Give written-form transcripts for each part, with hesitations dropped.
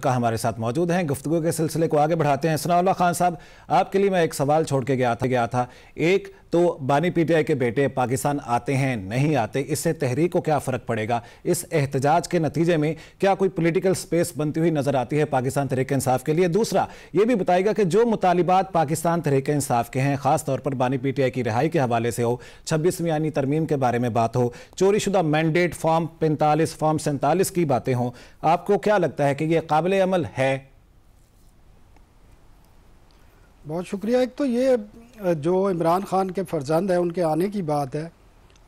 का हमारे साथ मौजूद हैं। गुफ्तगू के सिलसिले को आगे बढ़ाते हैं। सनाउल्लाह खान साहब, आपके लिए मैं एक सवाल छोड़ के गया था। एक तो बानी पीटीआई के बेटे पाकिस्तान आते हैं नहीं आते, इससे तहरीक को क्या फ़र्क पड़ेगा? इस एहतजाज के नतीजे में क्या कोई पॉलिटिकल स्पेस बनती हुई नज़र आती है पाकिस्तान तहरीक इंसाफ के लिए? दूसरा ये भी बताएगा कि जो मुतालिबात पाकिस्तान तहरीक इंसाफ के हैं, ख़ास तौर पर बानी पीटीआई की रिहाई के हवाले से हो, 26वीं आईनी तरमीम के बारे में बात हो, चोरीशुदा मैंडेट फॉर्म 45 फॉर्म 47 की बातें हों, आपको क्या लगता है कि ये काबिल अमल है? बहुत शुक्रिया। एक तो ये जो इमरान खान के फर्जंद है उनके आने की बात है,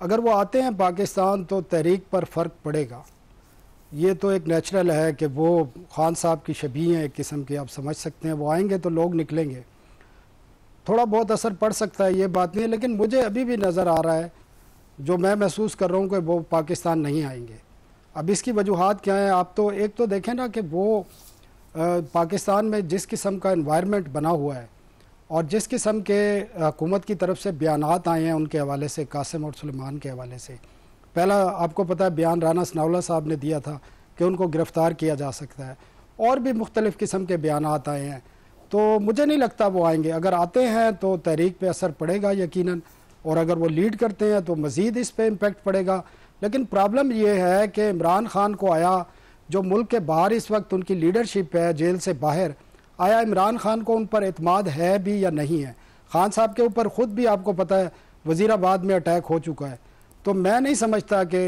अगर वो आते हैं पाकिस्तान तो तहरीक पर फ़र्क पड़ेगा। ये तो एक नेचुरल है कि वो खान साहब की शबीह हैं एक किस्म के, आप समझ सकते हैं। वो आएंगे तो लोग निकलेंगे, थोड़ा बहुत असर पड़ सकता है, ये बात नहीं है। लेकिन मुझे अभी भी नज़र आ रहा है, जो मैं महसूस कर रहा हूँ कि वो पाकिस्तान नहीं आएंगे। अब इसकी वजूहात क्या हैं? आप तो एक तो देखें ना कि वो पाकिस्तान में जिस किस्म का एनवायरनमेंट बना हुआ है और जिस किस्म के हुकूमत की तरफ से बयानात आए हैं उनके हवाले से, कासिम और सुलेमान के हवाले से। पहला आपको पता है बयान राना सनाउल्लाह साहब ने दिया था कि उनको गिरफ़्तार किया जा सकता है, और भी मुख्तलिफ़ किस्म के बयानात आए हैं। तो मुझे नहीं लगता वो आएंगे। अगर आते हैं तो तहरीक पे असर पड़ेगा यकीनन, और अगर वो लीड करते हैं तो मज़ीद इस पर इम्पेक्ट पड़ेगा। लेकिन प्रॉब्लम ये है कि इमरान खान को आया, जो मुल्क के बाहर इस वक्त उनकी लीडरशिप है जेल से बाहर, आया इमरान खान को उन पर एतमाद है भी या नहीं है? खान साहब के ऊपर ख़ुद भी आपको पता है वज़ीराबाद में अटैक हो चुका है। तो मैं नहीं समझता कि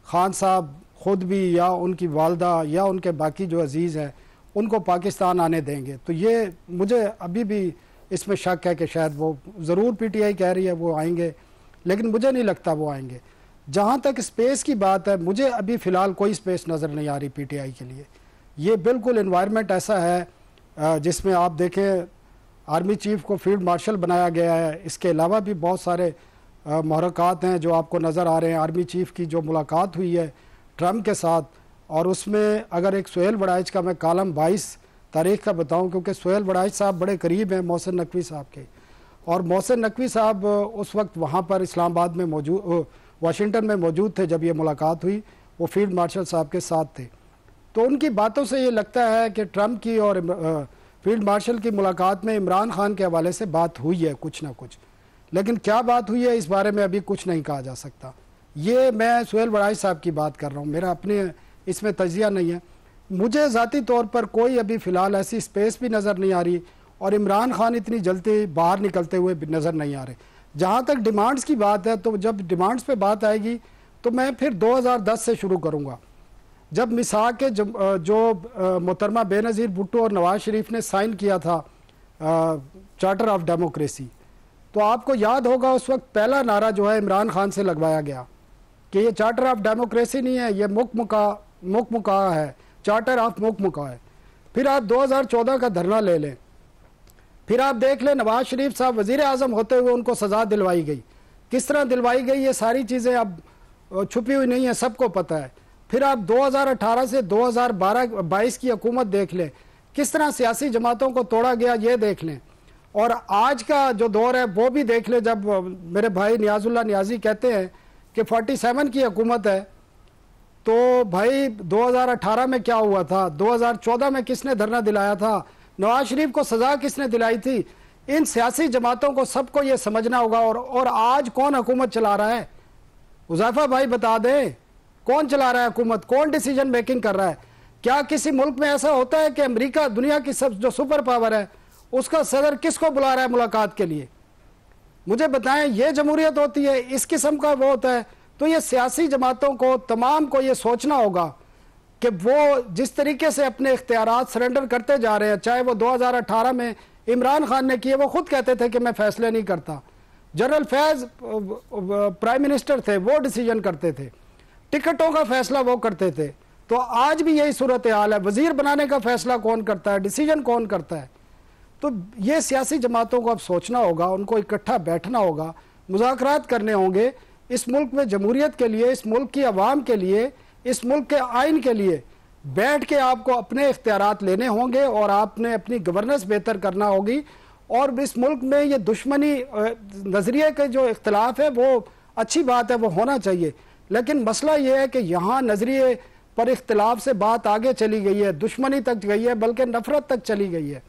खान साहब ख़ुद भी या उनकी वालदा या उनके बाकी जो अजीज़ हैं उनको पाकिस्तान आने देंगे। तो ये मुझे अभी भी इसमें शक है कि शायद वो ज़रूर पीटीआई कह रही है वो आएंगे, लेकिन मुझे नहीं लगता वो आएंगे। जहाँ तक स्पेस की बात है, मुझे अभी फ़िलहाल कोई स्पेस नज़र नहीं आ रही पीटीआई के लिए। ये बिल्कुल इन्वायरमेंट ऐसा है जिसमें आप देखें आर्मी चीफ को फील्ड मार्शल बनाया गया है। इसके अलावा भी बहुत सारे महरक़ात हैं जो आपको नज़र आ रहे हैं। आर्मी चीफ की जो मुलाकात हुई है ट्रम्प के साथ, और उसमें अगर एक सुहेल वड़ाइच का मैं कॉलम 22 तारीख का बताऊं, क्योंकि सुहेल वड़ाइच साहब बड़े करीब हैं मोहसिन नकवी साहब के, और मोहसिन नकवी साहब उस वक्त वहाँ पर इस्लामाबाद में मौजूद, वाशिंगटन में मौजूद थे जब ये मुलाकात हुई। वो फील्ड मार्शल साहब के साथ थे। तो उनकी बातों से ये लगता है कि ट्रम्प की और फील्ड मार्शल की मुलाकात में इमरान खान के हवाले से बात हुई है कुछ ना कुछ, लेकिन क्या बात हुई है इस बारे में अभी कुछ नहीं कहा जा सकता। ये मैं सुहेल वड़ाइच साहब की बात कर रहा हूँ, मेरा अपने इसमें तजिया नहीं है। मुझे ज़ाती तौर पर कोई अभी फ़िलहाल ऐसी स्पेस भी नज़र नहीं आ रही, और इमरान खान इतनी जल्दी बाहर निकलते हुए भी नज़र नहीं आ रहे। जहाँ तक डिमांड्स की बात है, तो जब डिमांड्स पे बात आएगी तो मैं फिर 2010 से शुरू करूँगा, जब मिसाक के जो मोहतरमा बेनज़ीर भुट्टो और नवाज शरीफ ने साइन किया था चार्टर ऑफ डेमोक्रेसी। तो आपको याद होगा उस वक्त पहला नारा जो है इमरान खान से लगवाया गया कि ये चार्टर ऑफ डेमोक्रेसी नहीं है, ये मुकमुका है, चार्टर ऑफ मुकमुका है। फिर आप 2014 का धरना ले लें, फिर आप देख लें नवाज शरीफ साहब वज़ीर आज़म होते हुए उनको सज़ा दिलवाई गई। किस तरह दिलवाई गई ये सारी चीज़ें अब छुपी हुई नहीं है, सबको पता है। फिर आप 2018 से 2022 की हुकूमत देख लें, किस तरह सियासी जमातों को तोड़ा गया ये देख लें, और आज का जो दौर है वो भी देख लें। जब मेरे भाई नियाजुल्लाह नियाजी कहते हैं कि 47 की हुकूमत है, तो भाई 2018 में क्या हुआ था, 2014 में किसने धरना दिलाया था, नवाज शरीफ को सज़ा किसने दिलाई थी? इन सियासी जमातों को सबको ये समझना होगा। और आज कौन हुकूमत चला रहा है? हुज़ैफा भाई बता दें, कौन चला रहा है हुकूमत? कौन डिसीजन मेकिंग कर रहा है? क्या किसी मुल्क में ऐसा होता है कि अमेरिका दुनिया की सब जो सुपर पावर है उसका सदर किसको बुला रहा है मुलाकात के लिए? मुझे बताएं, ये जमहूरियत होती है? इस किस्म का वो होता है? तो ये सियासी जमातों को तमाम को ये सोचना होगा कि वो जिस तरीके से अपने इख्तियारात सरेंडर करते जा रहे हैं, चाहे वो 2018 में इमरान खान ने किए, वो खुद कहते थे कि मैं फैसले नहीं करता। जनरल फैज प्राइम मिनिस्टर थे, वो डिसीजन करते थे, टिकटों का फैसला वो करते थे। तो आज भी यही सूरत हाल है, वजीर बनाने का फैसला कौन करता है, डिसीजन कौन करता है? तो ये सियासी जमातों को अब सोचना होगा, उनको इकट्ठा बैठना होगा, मुज़ाकरात करने होंगे इस मुल्क में जमहूरियत के लिए, इस मुल्क की आवाम के लिए, इस मुल्क के आइन के लिए। बैठ के आपको अपने इख्तियारात लेने होंगे और आपने अपनी गवर्नेंस बेहतर करना होगी। और इस मुल्क में ये दुश्मनी नज़रिए के जो इख्तिलाफ है वो अच्छी बात है, वो होना चाहिए, लेकिन मसला ये है कि यहाँ नज़रिए पर इख्तिलाफ से बात आगे चली गई है, दुश्मनी तक गई है, बल्कि नफरत तक चली गई है।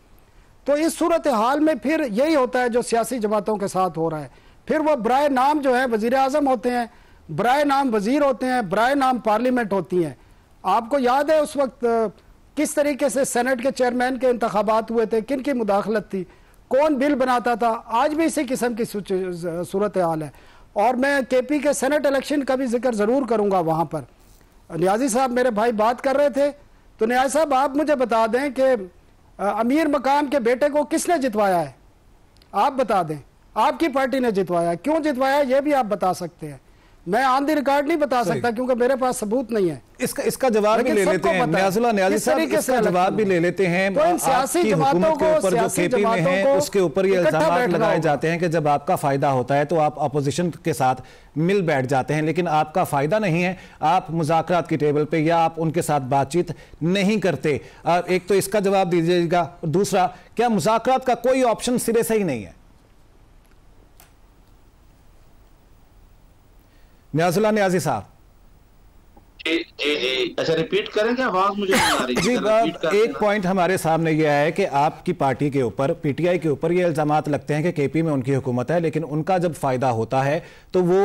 तो इस सूरत हाल में फिर यही होता है जो सियासी जमातों के साथ हो रहा है। फिर वो बराए नाम जो है वजीर आजम होते हैं, बराए नाम वजीर होते हैं, बराए नाम पार्लियामेंट होती हैं। आपको याद है उस वक्त किस तरीके से सेनेट के चेयरमैन के इंतखाबात हुए थे, किन की मुदाखलत थी, कौन बिल बनाता था। आज भी इसी किस्म की सूरत हाल है। और मैं केपी के सेनेट इलेक्शन का भी जिक्र ज़रूर करूँगा। वहाँ पर नियाजी साहब मेरे भाई बात कर रहे थे, तो नियाजी साहब आप मुझे बता दें कि अमीर मकाम के बेटे को किसने जितवाया है? आप बता दें। आपकी पार्टी ने जितवाया, क्यों जितवाया ये भी आप बता सकते हैं। मैं ऑन द रिकॉर्ड नहीं बता सकता क्योंकि मेरे पास सबूत नहीं है। इसका जवाब भी ले लेते हैं नियाजुल्लाह नियाजी साहब, इसका जवाब भी ले लेते हैं। तो इन सियासी जमातों को, जो केपी में है उसके ऊपर ये इल्जाम लगाए जाते हैं कि जब आपका फायदा होता है तो आप अपोजिशन के साथ मिल बैठ जाते हैं, लेकिन आपका फायदा नहीं है, आप मुज़ाकरात की टेबल पे या आप उनके साथ बातचीत नहीं करते। एक तो इसका जवाब दीजिएगा, दूसरा क्या मुज़ाकरात का कोई ऑप्शन सिरे से ही नहीं है? नियाजुल्लाह नियाजी साहब। जी जी, अच्छा रिपीट करेंगे, आवाज मुझे नहीं आ रही जी। एक पॉइंट हमारे सामने यह है कि आपकी पार्टी के ऊपर, पीटीआई के ऊपर ये इल्जामात लगते हैं कि केपी में उनकी हुकूमत है, लेकिन उनका जब फायदा होता है तो वो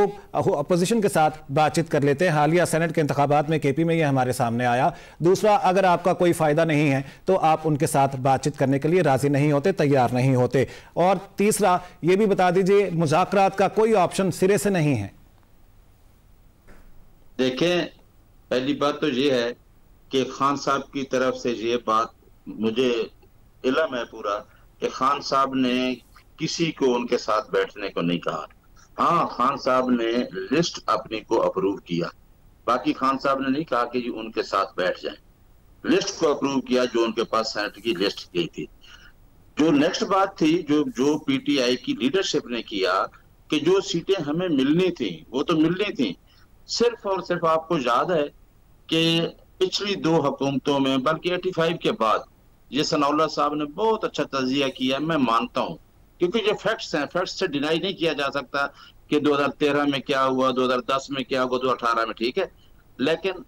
अपोजिशन के साथ बातचीत कर लेते हैं। हालिया सेनेट के इंतखाबात में केपी में ये हमारे सामने आया। दूसरा, अगर आपका कोई फायदा नहीं है तो आप उनके साथ बातचीत करने के लिए राजी नहीं होते, तैयार नहीं होते। और तीसरा, ये भी बता दीजिए मुज़ाकरात का कोई ऑप्शन सिरे से नहीं है। देखें, पहली बात तो ये है कि खान साहब की तरफ से ये बात मुझे इल्म है पूरा कि खान साहब ने किसी को उनके साथ बैठने को नहीं कहा। हाँ, खान साहब ने लिस्ट अपनी को अप्रूव किया, बाकी खान साहब ने नहीं कहा कि जी उनके साथ बैठ जाएं। लिस्ट को अप्रूव किया जो उनके पास सेनेट की लिस्ट गई थी। जो नेक्स्ट बात थी जो पीटीआई की लीडरशिप ने किया कि जो सीटें हमें मिलनी थी वो तो मिलनी थी। सिर्फ और सिर्फ आपको याद है कि पिछली 2 हुकूमतों में, बल्कि 85 के बाद, ये सनाउल्लाह साहब ने बहुत अच्छा तजिया किया, मैं मानता हूं, क्योंकि ये फैक्ट्स हैं, फैक्ट्स से डिनाई नहीं किया जा सकता कि 2013 में क्या हुआ, 2010 में क्या हुआ, 2018 में, ठीक है। लेकिन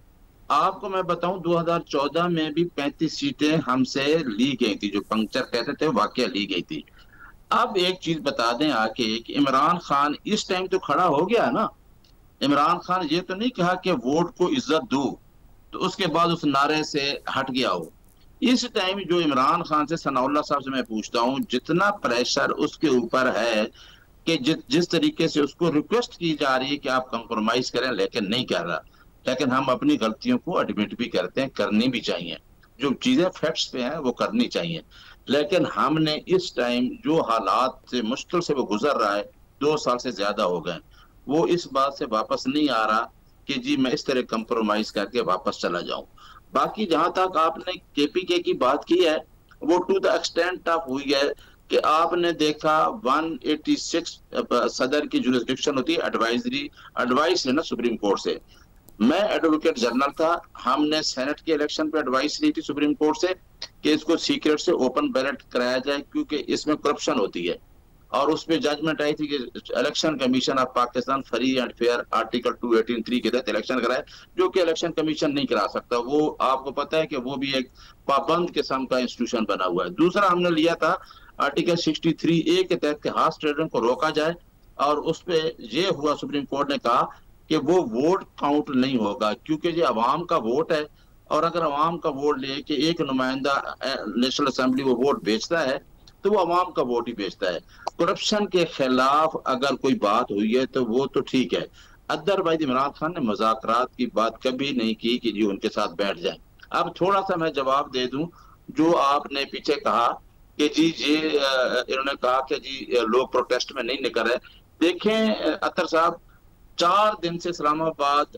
आपको मैं बताऊं 2014 में भी 35 सीटें हमसे ली गई थी, जो पंक्चर कहते थे वाकया ली गई थी। अब एक चीज बता दें आके कि इमरान खान इस टाइम तो खड़ा हो गया ना। इमरान खान ये तो नहीं कहा कि वोट को इज्जत दो तो उसके बाद उस नारे से हट गया हो। इस टाइम जो इमरान खान से, सनाउल्लाह साहब से मैं पूछता हूँ, जितना प्रेशर उसके ऊपर है कि जिस तरीके से उसको रिक्वेस्ट की जा रही है कि आप कंप्रोमाइज करें, लेकिन नहीं कर रहा। लेकिन हम अपनी गलतियों को एडमिट भी करते हैं, करनी भी चाहिए, जो चीजें फैक्ट्स पे हैं वो करनी चाहिए। लेकिन हमने इस टाइम जो हालात से मुश्किल से वो गुजर रहा है, 2 साल से ज्यादा हो गए, वो इस बात से वापस नहीं आ रहा कि जी मैं इस तरह कंप्रोमाइज करके वापस चला जाऊं। बाकी जहां तक आपने केपीके की बात की है, वो टू द एक्सटेंट ऑफ हुई है कि आपने देखा 186 सदर की जुरिस्डिक्शन होती है एडवाइस लेना सुप्रीम कोर्ट से। मैं एडवोकेट जनरल था, हमने सेनेट के इलेक्शन पे एडवाइस ली थी सुप्रीम कोर्ट से कि इसको सीक्रेट से ओपन बैलेट कराया जाए, क्योंकि इसमें करप्शन होती है। और उसमें जजमेंट आई थी कि election commission of Pakistan free and fair article 218(3) के तहत इलेक्शन कराए, जो कि इलेक्शन कमीशन नहीं करा सकता। वो आपको पता है कि वो भी एक पाबंद किस्म का इंस्टीट्यूशन बना हुआ है। दूसरा हमने लिया था आर्टिकल 63A के तहत हार्स ट्रेडिंग को रोका जाए, और उस पर ये हुआ, सुप्रीम कोर्ट ने कहा कि वो वोट काउंट नहीं होगा, क्योंकि ये अवाम का वोट है, और अगर अवाम का वोट ले कि एक नुमाइंदा नेशनल असेंबली वो वोट बेचता है तो वो अवाम का वोट ही बेचता है। करप्शन के खिलाफ अगर कोई बात हुई है तो वो तो ठीक है, अदरवाइज इमरान खान ने मुज़ाकरात की बात कभी नहीं की कि जी उनके साथ बैठ जाए। अब थोड़ा सा मैं जवाब दे दूं जो आपने पीछे कहा कि जी इन्होंने कहा कि जी लोग प्रोटेस्ट में नहीं निकल रहे। देखें अतर साहब, 4 दिन से इस्लामाबाद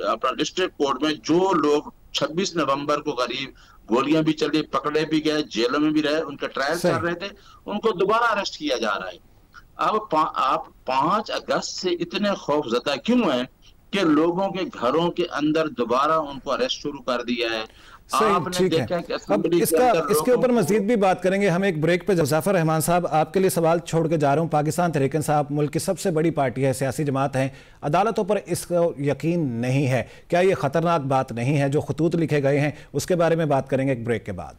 अपना डिस्ट्रिक्ट कोर्ट में जो लोग 26 नवंबर को करीब गोलियां भी चली, पकड़े भी गए, जेलों में भी रहे, उनके ट्रायल चल रहे थे, उनको दोबारा अरेस्ट किया जा रहा है। अब आप 5 अगस्त से इतने खौफजदा क्यों हैं कि लोगों के घरों के अंदर दोबारा उनको अरेस्ट शुरू कर दिया है? आपने देखा कि अब इसके ऊपर मजीद भी बात करेंगे हम एक ब्रेक पे। मुज़फ़्फ़र रहमान साहब, आपके लिए सवाल छोड़ के जा रहा हूं। पाकिस्तान तहरीक इंसाफ मुल्क की सबसे बड़ी पार्टी है, सियासी जमात है, अदालतों पर इसको यकीन नहीं है, क्या ये खतरनाक बात नहीं है? जो खतूत लिखे गए हैं उसके बारे में बात करेंगे एक ब्रेक के बाद।